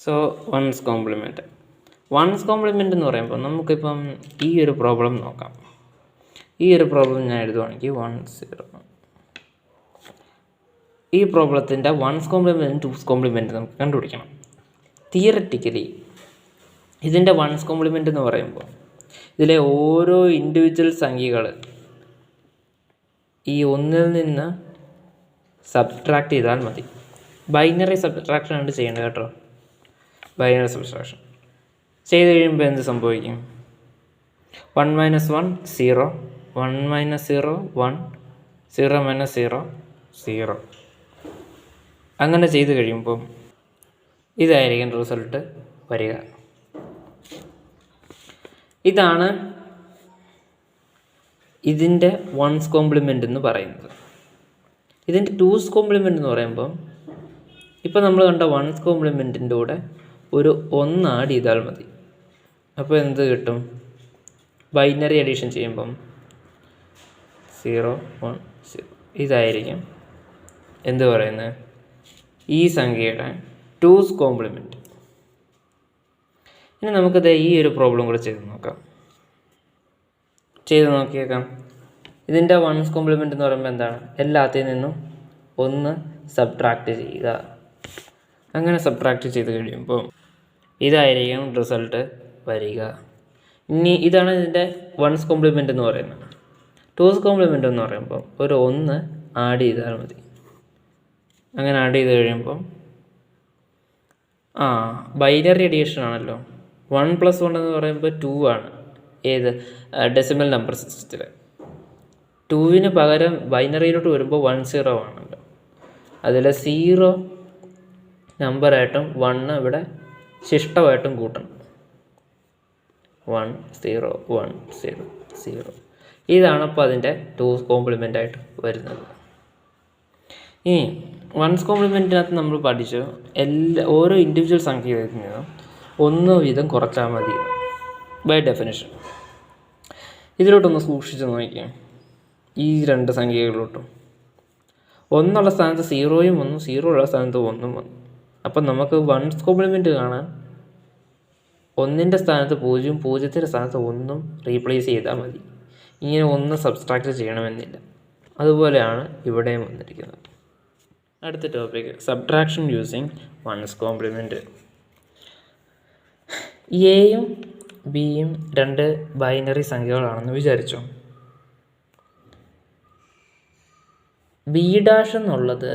So once compliment എന്ന് പറയുമ്പോൾ നമുക്കിപ്പം ഈ ഒരു പ്രോബ്ലം നോക്കാം. ഈ ഒരു പ്രോബ്ലം ഞാൻ എഴുതുവാണെങ്കിൽ 1 0. ഈ പ്രോബ്ലത്തിൻ്റെ വൺസ് കോംപ്ലിമെൻറ്റും ടൂസ് കോംപ്ലിമെൻറ്റ് നമുക്ക് കണ്ടുപിടിക്കണം. തിയററ്റിക്കലി ഇതിൻ്റെ വൺസ് കോംപ്ലിമെൻറ്റ് എന്ന് പറയുമ്പോൾ ഇതിലെ ഓരോ ഇൻഡിവിജ്വൽ സംഖ്യകൾ ഈ ഒന്നിൽ നിന്ന് സബ്ട്രാക്ട് ചെയ്താൽ മതി. ബൈനറി സബ്ട്രാക്ഷൻ ആണ് ചെയ്യേണ്ടത് കേട്ടോ. ബൈനറി സബ്ട്രാക്ഷൻ ചെയ്ത് കഴിയുമ്പോൾ എന്ത് സംഭവിക്കും? 1 - 1 0, 1 - 0 1, 0 - 0 0. അങ്ങനെ ചെയ്ത് കഴിയുമ്പം ഇതായിരിക്കും റിസൾട്ട് വരിക. ഇതാണ് ഇതിൻ്റെ വൺസ് കോംപ്ലിമെൻ്റ് എന്ന് പറയുന്നത്. ഇതിൻ്റെ ടൂസ് കോംപ്ലിമെൻ്റ് എന്ന് പറയുമ്പം ഇപ്പോൾ നമ്മൾ കണ്ട വൺസ് കോംപ്ലിമെൻറ്റിൻ്റെ കൂടെ ഒരു 1 ആഡ് ചെയ്താൽ മതി. അപ്പോൾ എന്ത് കിട്ടും? ബൈനറി അഡീഷൻ ചെയ്യുമ്പം 0 1 0 ഇതായിരിക്കും എന്ത് പറയുന്നത്? ഈ സംഖ്യയുടെ ടൂസ് കോംപ്ലിമെൻറ്റ്. ഇനി നമുക്കത് ഈ ഒരു പ്രോബ്ലം കൂടെ ചെയ്ത് നോക്കിയേക്കാം. ഇതിൻ്റെ വൺസ് കോംപ്ലിമെൻറ്റ് എന്ന് പറയുമ്പോൾ എന്താണ്? എല്ലാത്തിൽ നിന്നും 1 സബ്ട്രാക്റ്റ് ചെയ്യുക. അങ്ങനെ സബ്ട്രാക്റ്റ് ചെയ്ത് കഴിയുമ്പോൾ ഇതായിരിക്കും റിസൾട്ട് വരിക. ഇനി ഇതാണ് ഇതിൻ്റെ വൺസ് കോംപ്ലിമെൻ്റ് എന്ന് പറയുന്നത്. ടൂസ് കോംപ്ലിമെൻ്റ് എന്ന് പറയുമ്പോൾ ഒരു 1 ആഡ് ചെയ്താൽ മതി. അങ്ങനെ ആഡ് ചെയ്ത് കഴിയുമ്പം ബൈനറി അഡീഷൻ ആണല്ലോ. 1 + 1 എന്ന് പറയുമ്പോൾ 2 ആണ്. ഏത് ഡെസിമൽ നമ്പർ സിസ്റ്റത്തിൽ 2വിന് പകരം ബൈനറിയിലോട്ട് വരുമ്പോൾ 1 0 ആണല്ലോ. അതിൽ 0 നമ്പറായിട്ടും 1 ഇവിടെ ശിഷ്ടമായിട്ടും കൂട്ടണം. 1 0 1 0 0. ഇതാണ് അപ്പോൾ അതിൻ്റെ ടൂസ് കോംപ്ലിമെൻ്റ് ആയിട്ട് വരുന്നത്. ഇനി വൺസ് കോംപ്ലിമെൻറ്റിനകത്ത് നമ്മൾ പഠിച്ചു ഓരോ ഇൻഡിവിജ്വൽ സംഖ്യ വരുന്നതും 1 വീതം കുറച്ചാൽ മതി ബൈ ഡെഫിനിഷൻ. ഇതിലോട്ടൊന്ന് സൂക്ഷിച്ച് നോക്കിയാൽ ഈ 2 സംഖ്യകളിലോട്ടും 1 ഉള്ള സ്ഥാനത്ത് 0യും വന്നു, 0 ഉള്ള സ്ഥാനത്ത് 1ഉം വന്നു. അപ്പം നമുക്ക് വൺസ് കോംപ്ലിമെൻറ്റ് കാണാൻ 1ൻ്റെ സ്ഥാനത്ത് 0, 0ൻ്റെ സ്ഥാനത്ത് 1ഉം റീപ്ലേസ് ചെയ്താൽ മതി. ഇങ്ങനെ 1 സബ്സ്ട്രാക്റ്റ് ചെയ്യണമെന്നില്ല. അതുപോലെയാണ് ഇവിടെയും വന്നിരിക്കുന്നത്. അടുത്ത topic subtraction using once compliment. എയും ബിയും 2 ബൈനറി സംഖ്യകളാണെന്ന് വിചാരിച്ചോ. ബി ഡാഷ് എന്നുള്ളത്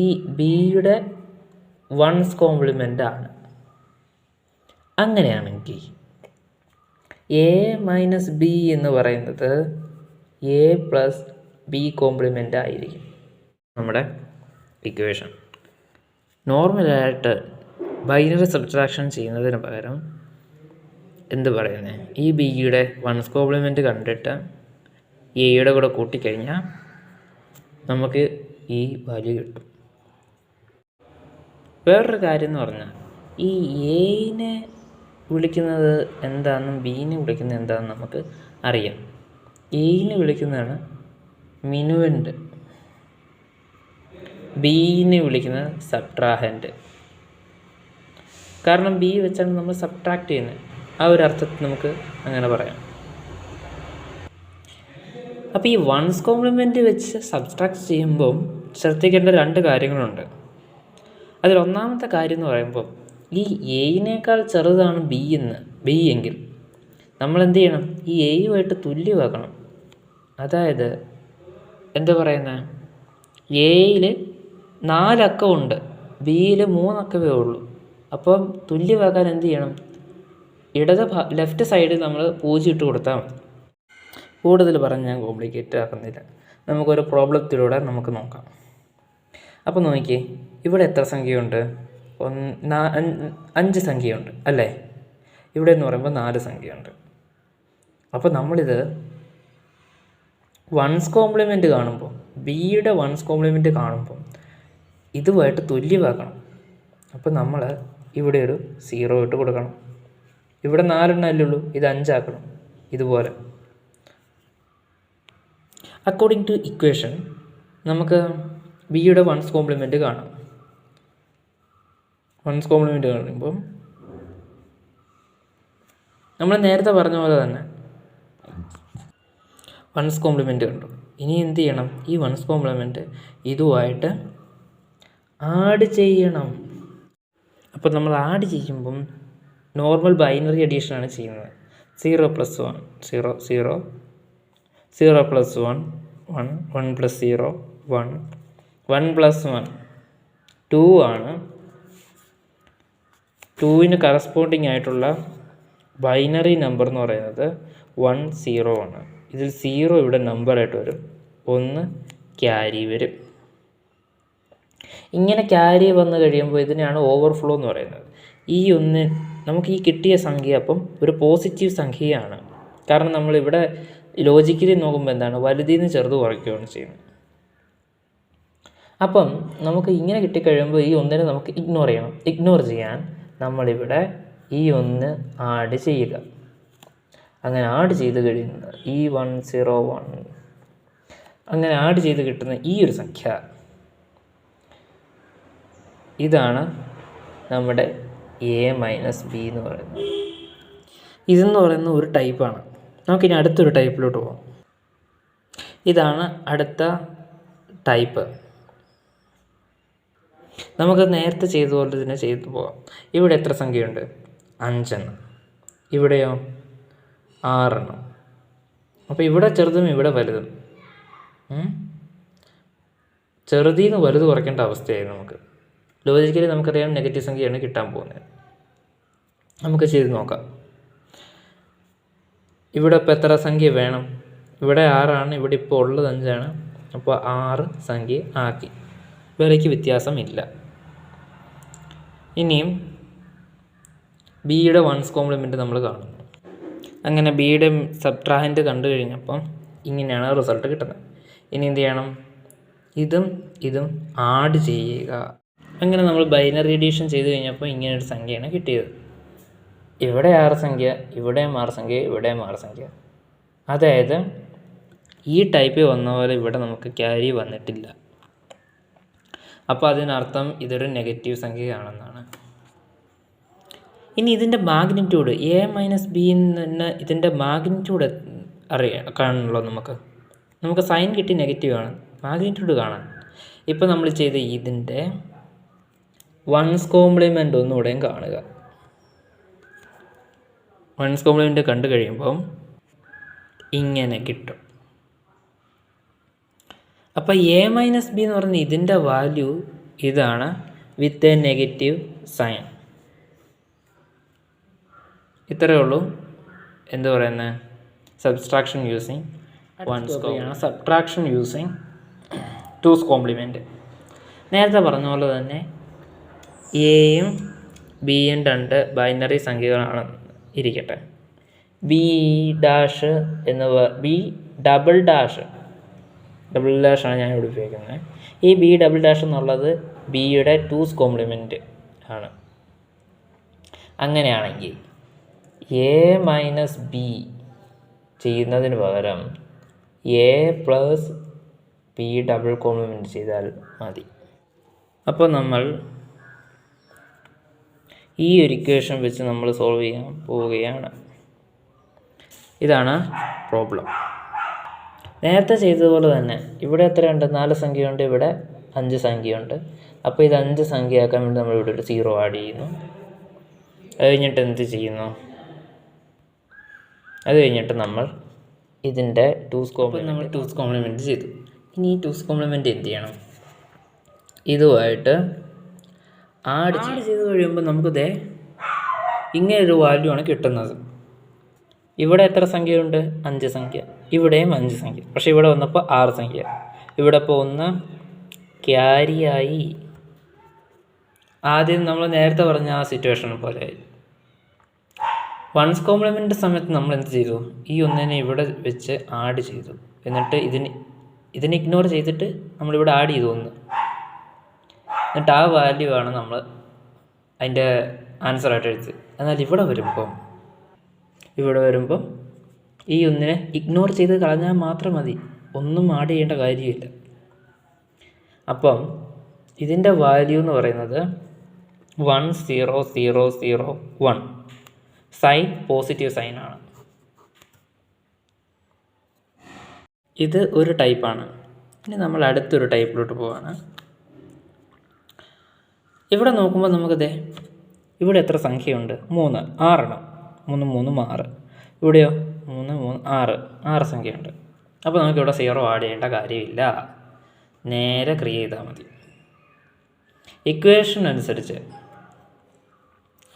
ഈ ബിയുടെ വൺസ് കോംപ്ലിമെൻ്റ് ആണ്. അങ്ങനെയാണെങ്കിൽ എ മൈനസ് ബി എന്ന് പറയുന്നത് എ പ്ലസ് ബി കോംപ്ലിമെൻ്റ് ആയിരിക്കും നമ്മുടെ ഇക്വേഷൻ. നോർമലായിട്ട് ബൈനറി സബ്ട്രാക്ഷൻ ചെയ്യുന്നതിന് പകരം എന്ത് പറയുന്നത്? ഈ ബിയുടെ വൺസ് കോംപ്ലിമെൻ്റ് കണ്ടിട്ട് എയുടെ കൂടെ കൂട്ടിക്കഴിഞ്ഞാൽ നമുക്ക് ഈ വാല്യൂ കിട്ടും. വേറൊരു കാര്യം എന്ന് പറഞ്ഞാൽ ഈ എയിനെ വിളിക്കുന്നത് എന്താണെന്നും ബീനെ വിളിക്കുന്നത് എന്താണെന്നും നമുക്ക് അറിയാം. എയിനെ വിളിക്കുന്നതാണ് മിനുവൻ്റ്, ബീനെ വിളിക്കുന്നത് സബ്ട്രാഹൻ്റ്. കാരണം ബി വെച്ചാണ് നമ്മൾ സബ്ട്രാക്ട് ചെയ്യുന്നത്. ആ ഒരു അർത്ഥത്തിൽ നമുക്ക് അങ്ങനെ പറയാം. അപ്പോൾ ഈ വൺസ് കോംപ്ലിമെൻ്റ് വെച്ച് സബ്ട്രാക്ട് ചെയ്യുമ്പം ശ്രദ്ധിക്കേണ്ട 2 കാര്യങ്ങളുണ്ട്. അതിലൊന്നാമത്തെ കാര്യം എന്ന് പറയുമ്പോൾ ഈ എയിനേക്കാൾ ചെറുതാണ് ബി എങ്കിൽ നമ്മൾ എന്ത് ചെയ്യണം? ഈ എയുമായിട്ട് തുല്യമാക്കണം. അതായത് എന്താ പറയുന്നത്? എയിൽ 4 അക്കമുണ്ട്, ബിയിൽ 3 അക്കമേ ഉള്ളൂ. അപ്പം തുല്യമാക്കാൻ എന്ത് ചെയ്യണം? ലെഫ്റ്റ് സൈഡിൽ നമ്മൾ 0 ഇട്ട് കൊടുത്താൽ മതി. കൂടുതൽ പറഞ്ഞ് ഞാൻ കോംപ്ലിക്കേറ്റ് ആക്കുന്നില്ല. നമുക്കൊരു പ്രോബ്ലത്തിലൂടെ നമുക്ക് നോക്കാം. അപ്പോൾ നോക്കിയേ, ഇവിടെ എത്ര സംഖ്യയുണ്ട്? 5 സംഖ്യയുണ്ട് അല്ലേ? ഇവിടെ എന്ന് പറയുമ്പോൾ 4 സംഖ്യയുണ്ട്. അപ്പോൾ നമ്മളിത് വൺസ് കോംപ്ലിമെൻറ്റ് കാണുമ്പോൾ, ബിയുടെ വൺസ് കോംപ്ലിമെൻറ്റ് കാണുമ്പോൾ ഇതുമായിട്ട് തുല്യമാക്കണം. അപ്പോൾ നമ്മൾ ഇവിടെ ഒരു 0 ഇട്ട് കൊടുക്കണം. ഇവിടെ 4 എണ്ണമല്ലേ ഉള്ളൂ, ഇത് 5 ആക്കണം. ഇതുപോലെ അക്കോർഡിംഗ് ടു ഇക്വേഷൻ നമുക്ക് ബിയുടെ വൺസ് കോംപ്ലിമെൻറ്റ് കാണാം. വൺസ് കോംപ്ലിമെൻറ്റ് കാണുമ്പം നമ്മൾ നേരത്തെ പറഞ്ഞ പോലെ തന്നെ വൺസ് കോംപ്ലിമെൻറ്റ് കണ്ടു. ഇനി എന്ത് ചെയ്യണം? ഈ വൺസ് കോംപ്ലിമെൻറ്റ് ഇതുമായിട്ട് ആഡ് ചെയ്യണം. അപ്പോൾ നമ്മൾ ആഡ് ചെയ്യുമ്പം നോർമൽ ബൈനറി അഡീഷനാണ് ചെയ്യുന്നത്. 0 + 1 0 0 0 + 1 1 1 + 0 1 1 + 1 2 ആണ്. 2ന് കറസ്പോണ്ടിങ് ആയിട്ടുള്ള ബൈനറി നമ്പർ എന്ന് പറയുന്നത് 1 0 ആണ്. ഇതിൽ 0 ഇവിടെ നമ്പറായിട്ട് വരും, 1 ക്യാരി വരും. ഇങ്ങനെ ക്യാരി വന്നു കഴിയുമ്പോൾ ഇതിനെയാണ് ഓവർഫ്ലോ എന്ന് പറയുന്നത്. ഈ ഒന്ന് നമുക്ക് ഈ കിട്ടിയ സംഖ്യ അപ്പം ഒരു പോസിറ്റീവ് സംഖ്യയാണ്. കാരണം നമ്മളിവിടെ ലോജിക്കലി നോക്കുമ്പോൾ എന്താണ്, വലുതിൽ നിന്ന് ചെറുത് കുറയ്ക്കുകയാണ് ചെയ്യുന്നത്. അപ്പം നമുക്ക് ഇങ്ങനെ കിട്ടിക്കഴിയുമ്പോൾ ഈ ഒന്നിനെ നമുക്ക് ഇഗ്നോർ ചെയ്യണം. ഇഗ്നോർ ചെയ്യാൻ നമ്മളിവിടെ ഈ 1 ആഡ് ചെയ്യുക. അങ്ങനെ ആഡ് ചെയ്ത് കഴിയുന്നത് ഈ 1 0 1 അങ്ങനെ ആഡ് ചെയ്ത് കിട്ടുന്ന ഈ ഒരു സംഖ്യ, ഇതാണ് നമ്മുടെ A-B എന്ന് പറയുന്നത്. ഇതെന്ന് പറയുന്ന ഒരു ടൈപ്പാണ്. നമുക്കിനി അടുത്തൊരു ടൈപ്പിലോട്ട് പോകാം. ഇതാണ് അടുത്ത ടൈപ്പ്. നമുക്ക് നേരത്തെ ചെയ്തതുപോലെ തന്നെ ചെയ്തു പോകാം. ഇവിടെ എത്ര സംഖ്യയുണ്ട്? 5 എണ്ണം. ഇവിടെയോ 6 എണ്ണം. അപ്പോൾ ഇവിടെ ചെറുതും ഇവിടെ വലുതും. ചെറുതിൽ നിന്ന് വലുത് കുറയ്ക്കേണ്ട അവസ്ഥയായി നമുക്ക്. ലോജിക്കലി നമുക്കറിയാം നെഗറ്റീവ് സംഖ്യയാണ് കിട്ടാൻ പോകുന്നത്. നമുക്ക് ചെയ്ത് നോക്കാം. ഇവിടെ ഇപ്പോൾ എത്ര സംഖ്യ വേണം? ഇവിടെ 6 ആണ്, ഇവിടെ ഇപ്പോൾ ഉള്ളത് 5 ആണ്. അപ്പോൾ 6 സംഖ്യ ആക്കി, വിലയ്ക്ക് വ്യത്യാസമില്ല. ഇനിയും ബിയുടെ വൺസ് കോംപ്ലിമെൻറ്റ് നമ്മൾ കാണും. അങ്ങനെ ബിയുടെ സബ്ട്രാഹൻറ്റ് കണ്ടു കഴിഞ്ഞപ്പം ഇങ്ങനെയാണ് റിസൾട്ട് കിട്ടുന്നത്. ഇനി എന്ത് ചെയ്യണം? ഇതും ഇതും ആഡ് ചെയ്യുക. അങ്ങനെ നമ്മൾ ബൈനറി അഡീഷൻ ചെയ്ത് കഴിഞ്ഞപ്പോൾ ഇങ്ങനൊരു സംഖ്യയാണ് കിട്ടിയത്. ഇവിടെ 6 സംഖ്യ, ഇവിടെയും 6 സംഖ്യ, ഇവിടെയും 6 സംഖ്യ. അതായത് ഈ ടൈപ്പിൽ വന്ന പോലെ ഇവിടെ നമുക്ക് ക്യാരി വന്നിട്ടില്ല. അപ്പോൾ അതിനർത്ഥം ഇതൊരു നെഗറ്റീവ് സംഖ്യയാണെന്നാണ്. ഇനി ഇതിൻ്റെ മാഗ്നിറ്റ്യൂഡ് A-B എന്ന് ഇതിൻ്റെ മാഗ്നിറ്റ്യൂഡ് കാണണമല്ലോ. നമുക്ക് സൈൻ കിട്ടി നെഗറ്റീവാണ്, മാഗ്നിറ്റ്യൂഡ് കാണാൻ. ഇപ്പോൾ നമ്മൾ ചെയ്ത ഇതിൻ്റെ വൺസ് കോംപ്ലിമെൻ്റ് ഒന്നുകൂടെയും കാണുക. വൺസ് കോംപ്ലിമെൻ്റ് കണ്ടു കഴിയുമ്പം ഇങ്ങനെ കിട്ടും. അപ്പോൾ A-B എന്ന് പറയുന്ന ഇതിൻ്റെ വാല്യൂ ഇതാണ്, വിത്ത് എ നെഗറ്റീവ് സൈൻ. ഇത്രയേ ഉള്ളൂ. എന്ത് പറയുന്നത്? Subtraction using once compliment, subtraction using two's compliment. നേരത്തെ പറഞ്ഞ പോലെ തന്നെ എയും ബിയും 2 ബൈനറി സംഖ്യകളാണ് ഇരിക്കട്ടെ. ബി ഡബിൾ ഡാഷാണ് ഞാൻ ഇവിടെ ഉപയോഗിക്കുന്നത്. ഈ B" എന്നുള്ളത് ബിയുടെ ടൂസ് കോംപ്ലിമെൻറ്റ് ആണ്. അങ്ങനെയാണെങ്കിൽ A-B ചെയ്യുന്നതിന് പകരം A+B ഡബിൾ കോംപ്ലിമെൻറ്റ് ചെയ്താൽ മതി. അപ്പോൾ നമ്മൾ ഈ ഒരു ഇക്വേഷൻ വെച്ച് നമ്മൾ സോൾവ് ചെയ്യാൻ പോവുകയാണ്. ഇതാണ് പ്രോബ്ലം. നേരത്തെ ചെയ്തതുപോലെ തന്നെ ഇവിടെ എത്രയുണ്ട്? 4 സംഖ്യയുണ്ട്, ഇവിടെ 5 സംഖ്യയുണ്ട്. അപ്പോൾ ഇത് 5 സംഖ്യയാക്കാൻ വേണ്ടി നമ്മൾ ഇവിടെ ഒരു 0 ആഡ് ചെയ്യുന്നു. അത് കഴിഞ്ഞിട്ട് എന്ത് ചെയ്യുന്നു? അത് കഴിഞ്ഞിട്ട് നമ്മൾ ഇതിൻ്റെ ടൂസ് കോംപ്ലിമെൻറ്റ് ചെയ്തു. ഇനി ഈ ടൂസ് കോംപ്ലിമെൻറ്റ് എന്ത് ചെയ്യണം? ഇതുമായിട്ട് ആഡ് ചെയ്ത് കഴിയുമ്പോൾ നമുക്കിതേ ഇങ്ങനൊരു വാല്യൂ ആണ് കിട്ടുന്നത്. ഇവിടെ എത്ര സംഖ്യയുണ്ട്? 5 സംഖ്യ. ഇവിടെയും 5 സംഖ്യ. പക്ഷേ ഇവിടെ വന്നപ്പോൾ 6 സംഖ്യ. ഇവിടെ ഇപ്പോൾ 1 ക്യാരിയായി. ആദ്യം നമ്മൾ നേരത്തെ പറഞ്ഞ ആ സിറ്റുവേഷൻ പോലെ വൺസ് കോംപ്ലിമെൻ്റ് സമയത്ത് നമ്മൾ എന്ത് ചെയ്തു? ഈ 1നെ ഇവിടെ വെച്ച് ആഡ് ചെയ്തു. എന്നിട്ട് ഇതിനെ ഇഗ്നോർ ചെയ്തിട്ട് നമ്മളിവിടെ ആഡ് ചെയ്തു 1. എന്നിട്ട് ആ വാല്യൂ ആണ് നമ്മൾ അതിൻ്റെ ആൻസറായിട്ട് എഴുതി. എന്നാൽ ഇവിടെ വരുമ്പം ഈ 1നെ ഇഗ്നോർ ചെയ്ത് കളഞ്ഞാൽ മാത്രം മതി, ഒന്നും ആഡ് ചെയ്യേണ്ട കാര്യമില്ല. അപ്പം ഇതിൻ്റെ വാല്യൂ എന്ന് പറയുന്നത് 1 0 0 0 1. സൈൻ പോസിറ്റീവ് സൈനാണ്. ഇത് ഒരു ടൈപ്പാണ്. ഇനി നമ്മൾ അടുത്തൊരു ടൈപ്പിലോട്ട് പോവാണ്. ഇവിടെ നോക്കുമ്പോൾ നമുക്കിതേ ഇവിടെ എത്ര സംഖ്യയുണ്ട്? 3, 6 എണ്ണം. 3 3 6. ഇവിടെയോ 3 3 6 സംഖ്യയുണ്ട്. അപ്പോൾ നമുക്കിവിടെ 0 ആഡ് ചെയ്യേണ്ട കാര്യമില്ല, നേരെ ക്രിയേറ്റ് ചെയ്താൽ മതി. ഇക്വേഷൻ അനുസരിച്ച്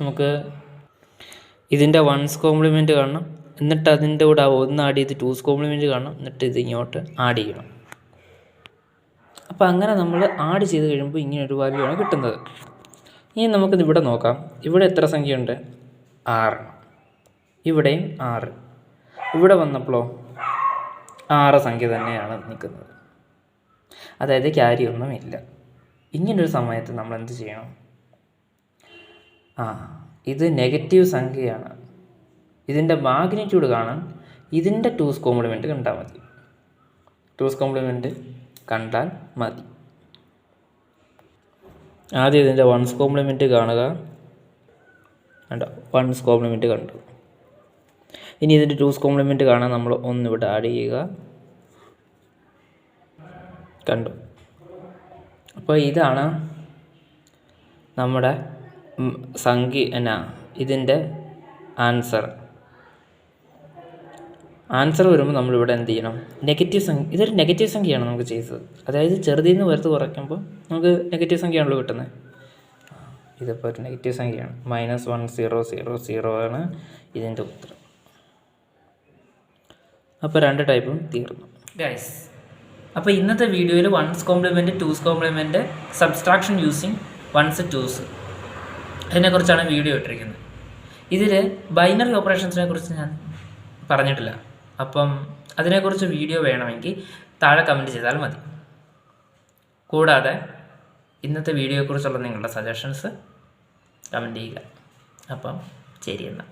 നമുക്ക് ഇതിൻ്റെ 1's കോംപ്ലിമെൻറ്റ് കാണണം, എന്നിട്ട് അതിൻ്റെ കൂടെ 1 ആഡ് ചെയ്ത് 2's കോംപ്ലിമെൻറ്റ് കാണണം, എന്നിട്ട് ഇത് ഇങ്ങോട്ട് ആഡ് ചെയ്യണം. അപ്പോൾ അങ്ങനെ നമ്മൾ ആഡ് ചെയ്ത് കഴിയുമ്പോൾ ഇങ്ങനൊരു വാല്യൂ ആണ് കിട്ടുന്നത്. ഇനി നമുക്കിത് ഇവിടെ നോക്കാം. ഇവിടെ എത്ര സംഖ്യയുണ്ട്? 6. ഇവിടെയും 6. ഇവിടെ വന്നപ്പോഴോ 6 സംഖ്യ തന്നെയാണ് നിൽക്കുന്നത്. അതായത് ക്യാരി ഒന്നുമില്ല. ഇങ്ങനൊരു സമയത്ത് നമ്മൾ എന്ത് ചെയ്യണം? ഇത് നെഗറ്റീവ് സംഖ്യയാണ്. ഇതിൻ്റെ മാഗ്നിറ്റ്യൂഡ് കാണാൻ ഇതിൻ്റെ 2's കോംപ്ലിമെൻറ്റ് കണ്ടാൽ മതി. 2's കോംപ്ലിമെൻറ്റ് കണ്ടാൽ മതി. ആദ്യം ഇതിൻ്റെ 1's കോംപ്ലിമെൻറ്റ് കാണുക. കണ്ടോ? 1's കോംപ്ലിമെൻറ്റ് കണ്ടു. ഇനി ഇതിൻ്റെ 2's കോംപ്ലിമെൻറ്റ് കാണാൻ നമ്മൾ 1 ഇവിടെ ആഡ് ചെയ്യുക. കണ്ടു? അപ്പോൾ ഇതാണ് നമ്മുടെ ഇതിൻ്റെ ആൻസർ വരുമ്പോൾ നമ്മളിവിടെ എന്ത് ചെയ്യണം? നെഗറ്റീവ് സംഖ്യ. ഇതൊരു നെഗറ്റീവ് സംഖ്യയാണ് നമുക്ക് ചെയ്തത്. അതായത് ചെറുതിൽ നിന്ന് വലുത് കുറയ്ക്കുമ്പോൾ നമുക്ക് നെഗറ്റീവ് സംഖ്യയാണല്ലോ കിട്ടുന്നത്. ഇതിപ്പോൾ ഒരു നെഗറ്റീവ് സംഖ്യയാണ്. -1 0 0 0 ആണ് ഇതിൻ്റെ ഉത്തരം. അപ്പോൾ 2 ടൈപ്പും തീർന്നു ഗൈസ്. അപ്പോൾ ഇന്നത്തെ വീഡിയോയിൽ 1's compliment, 2's compliment, subtraction using 1's 2's അതിനെക്കുറിച്ചാണ് വീഡിയോ ഇട്ടിരിക്കുന്നത്. ഇതിൽ ബൈനറി ഓപ്പറേഷൻസിനെ കുറിച്ച് ഞാൻ പറഞ്ഞിട്ടില്ല. അപ്പം അതിനെക്കുറിച്ച് വീഡിയോ വേണമെങ്കിൽ താഴെ കമൻറ്റ് ചെയ്താൽ മതി. കൂടാതെ ഇന്നത്തെ വീഡിയോയെക്കുറിച്ചുള്ള നിങ്ങളുടെ സജഷൻസ് കമൻറ്റ് ചെയ്യുക. അപ്പം ശരി എന്നാൽ.